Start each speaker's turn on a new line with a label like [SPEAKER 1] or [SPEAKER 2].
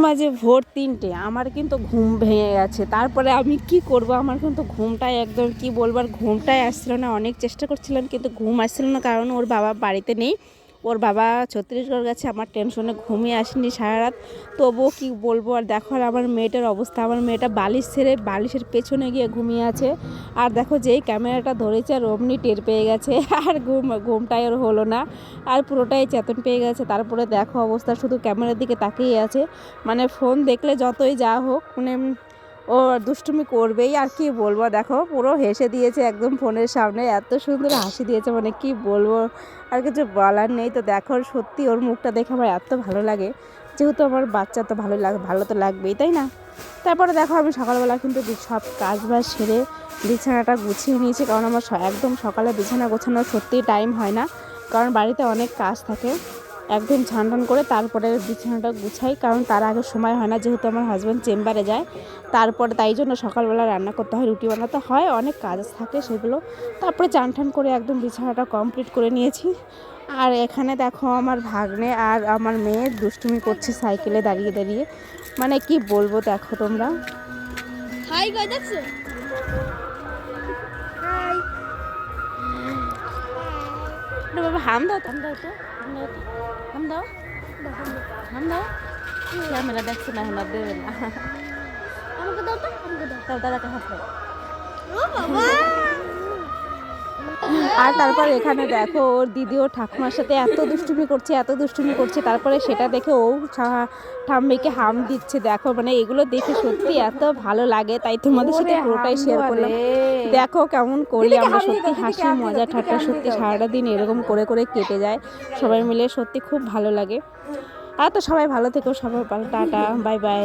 [SPEAKER 1] মাঝে ভোর 3টে আমার কিন্তু ঘুম ভেঙে গেছে। তারপরে আমি কি করব, আমার কিন্তু ঘুমটাই একদম কি বলবো, আর ঘুমটাই আসছিল না। অনেক চেষ্টা করছিলাম কিন্তু ঘুম আসছিল না, কারণ ওর বাবা বাড়িতে নেই। ওর বাবা ছত্তিশগড় গেছে। আমার টেনশনে ঘুমিয়ে আসেনি সারা রাত। তবুও কি বলবো, আর দেখো আর আমার মেয়েটার অবস্থা। আমার মেয়েটা বালিশ ছেড়ে বালিশের পেছনে গিয়ে ঘুমিয়ে আছে। আর দেখো যেই ক্যামেরাটা ধরেছে আর অমনি টের পেয়ে গেছে। আর ঘুমটাই ওর হলো না, আর পুরোটাই চেতন পেয়ে গেছে। তারপরে দেখো অবস্থা, শুধু ক্যামেরার দিকে তাকিয়ে আছে। মানে ফোন দেখলে যতই যা হোক, মানে ও দুষ্টুমি করবেই। আর কি বলবো, দেখো পুরো হেসে দিয়েছে একদম ফোনের সামনে, এত সুন্দর হাসি দিয়েছে, মানে কি বলবো, আর কিছু বলার নেই। তো দেখো সত্যি ওর মুখটা দেখে আমার এত ভালো লাগে, যেহেতু আমার বাচ্চা তো ভালো তো লাগবেই, তাই না? তারপরে দেখো আমি সকালবেলা কিন্তু সব কাজ বাজ সেরে বিছানাটা গুছিয়ে নিয়েছি, কারণ আমার একদম সকালে বিছানা গোছানোর সত্যিই টাইম হয় না, কারণ বাড়িতে অনেক কাজ থাকে। একদম ছান করে তারপরে বিছানাটা গুছাই, কারণ তার আগে সময় হয় না, যেহেতু আমার হাজব্যান্ড চেম্বারে যায়। তারপরে তাই জন্য সকালবেলা রান্না করতে হয়, রুটি বানাতে হয়, অনেক কাজ থাকে সেগুলো। তারপরে চান করে একদম বিছানাটা কমপ্লিট করে নিয়েছি। আর এখানে দেখো আমার ভাগ্নে আর আমার মেয়ে দুষ্টুমি করছে সাইকেলে দাঁড়িয়ে দাঁড়িয়ে, মানে কি বলবো, দেখো তোমরা।
[SPEAKER 2] হাই গাইস, দেখছো? হাই
[SPEAKER 1] বাবা হাম দাও, হাম দাও তো, হাম দাও, হাম দাও। ক্যামেরা দেখছো না, এখন আর দেবে না।
[SPEAKER 2] আমাকে দাও তো, আমাকে দাও।
[SPEAKER 1] তাও দাদাকে হাত দাও।
[SPEAKER 2] ও বাবা,
[SPEAKER 1] আর তারপর এখানে দেখো ওর দিদি ওর ঠাকুমার সাথে এত দুষ্টুমি করছে, তারপরে সেটা দেখে ও ঠাম্মিকে হাম দিচ্ছে। দেখো মানে এগুলো দেখে সত্যি এত ভালো লাগে, তাই তোমাদের সাথে পুরোটাই শেয়ার করলাম। দেখো কেমন করি আমরা, সত্যি হাসি মজা ঠাট্টা, সত্যি সারাটা দিন এরকম করে কেটে যায় সবাই মিলে, সত্যি খুব ভালো লাগে। আর তো সবাই ভালো থেকো, সবাই ভালো, টাটা বাই বাই।